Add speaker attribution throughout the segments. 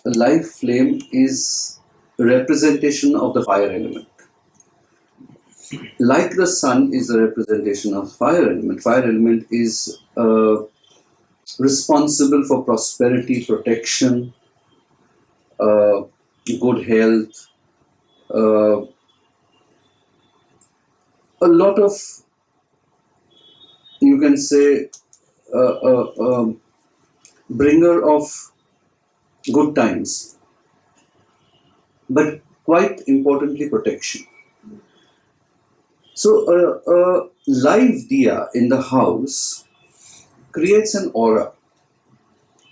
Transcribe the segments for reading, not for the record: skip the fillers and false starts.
Speaker 1: a live flame is a representation of the fire element. Like the sun is a representation of fire element. Fire element is responsible for prosperity, protection, uh, good health, uh, a lot of, you can say, bringer of good times, but quite importantly, protection. So, a live diya in the house creates an aura.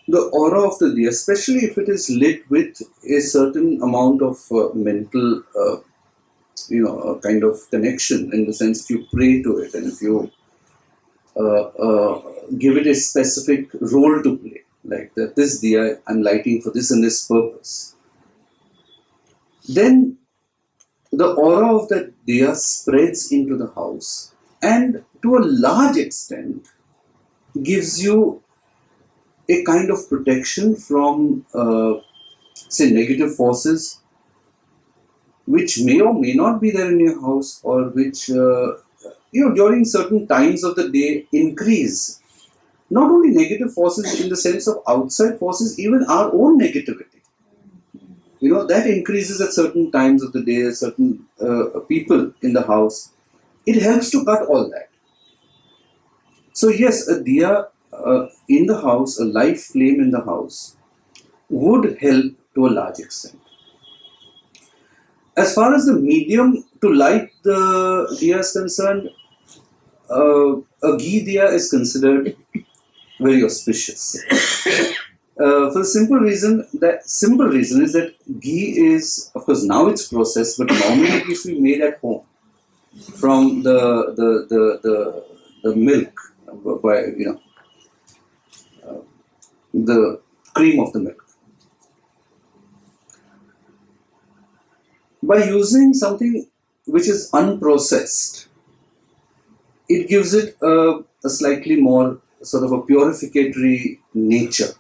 Speaker 1: The aura of the diya, especially if it is lit with a certain amount of mental, kind of connection, in the sense if you pray to it and if you give it a specific role to play, like that this diya I'm lighting for this and this purpose, then the aura of that diya spreads into the house and to a large extent gives you a kind of protection from, say, negative forces which may or may not be there in your house, or which, during certain times of the day increase. Not only negative forces in the sense of outside forces, even our own negativity. That increases at certain times of the day, certain people in the house. It helps to cut all that. So, yes, a diya in the house, a live flame in the house, would help to a large extent. As far as the medium to light the diya is concerned, a ghee diya is considered very auspicious. For the simple reason is that ghee is, of course, now it's processed, but normally it used to be made at home from the milk, by the cream of the milk. By using something which is unprocessed, it gives it a slightly more sort of a purificatory nature.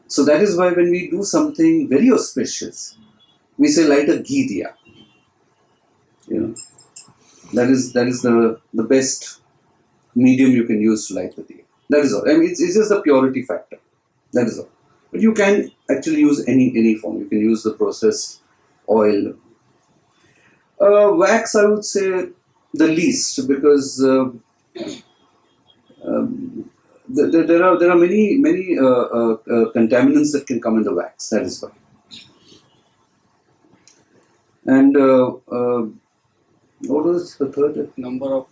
Speaker 1: So that is why when we do something very auspicious, we say light a ghee diya. That is the best medium you can use to light the diya. That is all. I mean, it's just the purity factor. That is all. But you can actually use any form. You can use the processed oil. Wax, I would say the least, because there are many contaminants that can come in the wax. That is why. And what was the third?
Speaker 2: Number of.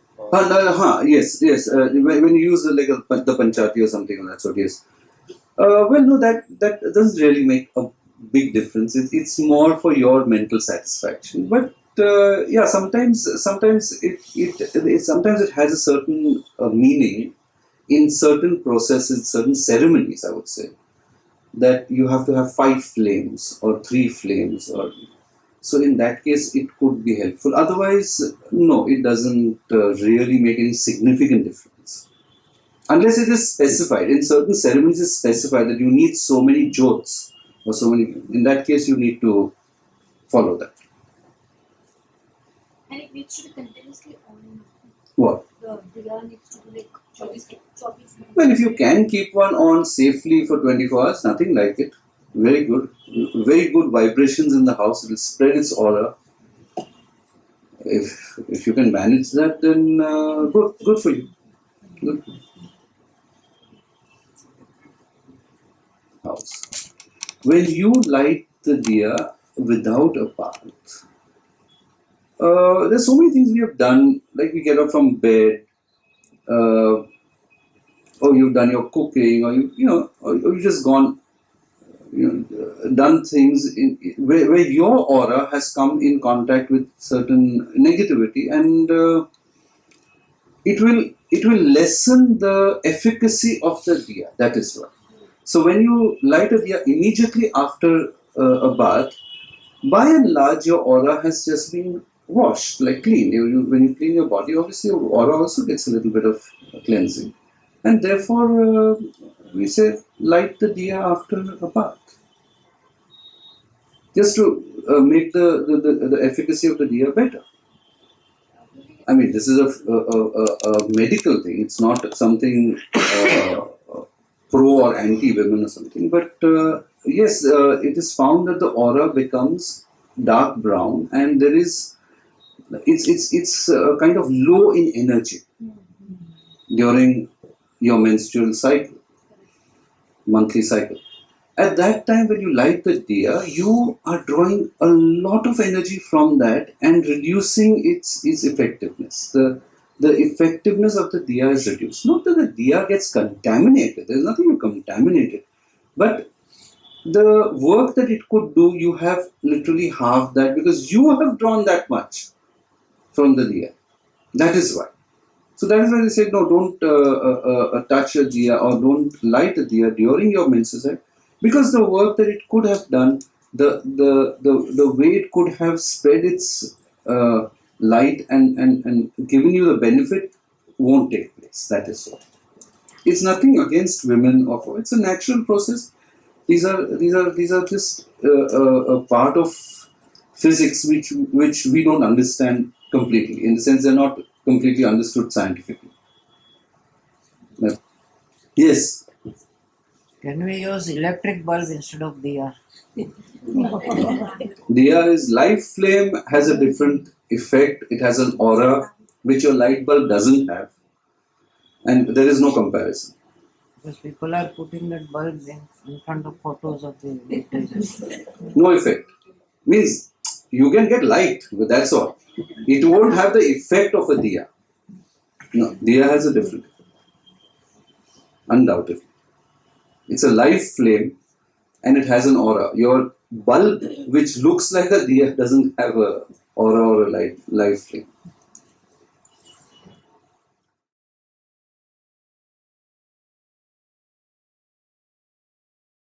Speaker 1: Yes. When you use the panchati or something of that sort, yes. Well, no, that doesn't really make a big difference. It's more for your mental satisfaction. But yeah, sometimes it has a certain meaning in certain processes, certain ceremonies. I would say that you have to have 5 flames or 3 flames, or so. In that case, it could be helpful. Otherwise, no, it doesn't really make any significant difference. Unless it is specified. In certain ceremonies, it's specified that you need so many jyots or so many. In that case, you need to follow that.
Speaker 3: And it needs to be continuously on.
Speaker 1: What?
Speaker 3: The diya needs to be like 24.
Speaker 1: Well, if you can keep one on safely for 24 hours, nothing like it. Very good. Very good vibrations in the house. It will spread its aura. If you can manage that, then good for you. Good. House. When you light the diya without a path, there's so many things we have done. Like we get up from bed, or you've done your cooking, or or you've just gone, done things where your aura has come in contact with certain negativity, and it will lessen the efficacy of the diya. That is why. So when you light a diya immediately after a bath, by and large your aura has just been washed, like clean. When you clean your body, obviously your aura also gets a little bit of cleansing, and therefore we say light the diya after a bath. just to make the efficacy of the diya better. I mean, this is a medical thing. It's not something pro or anti women or something. But yes, it is found that the aura becomes dark brown, and there is it's kind of low in energy during your menstrual cycle, monthly cycle. At that time, when you light the diya, you are drawing a lot of energy from that and reducing its effectiveness. The effectiveness of the diya is reduced. Not that the diya gets contaminated. There's nothing to contaminate it, but the work that it could do, you have literally halved that because you have drawn that much from the diya. That is why. So that is why they said, no, don't touch a diya or don't light a diya during your menses, because the work that it could have done, the way it could have spread its light and given you the benefit won't take place. That is all. It's nothing against women or for it's a natural process. These are just a part of physics which we don't understand completely. In the sense, they're not completely understood scientifically. Yes,
Speaker 2: Can we use electric bulb instead of Diya?
Speaker 1: Diya is light flame has a different effect. It has an aura which your light bulb doesn't have, and there is no comparison.
Speaker 2: Because people are putting that bulb in front of photos of the witnesses.
Speaker 1: No effect. Means you can get light, but that's all. It won't have the effect of a diya. No, diya has a different effect. Undoubtedly. It's a live flame and it has an aura. Your bulb, which looks like a diya, doesn't have a aura or a live flame.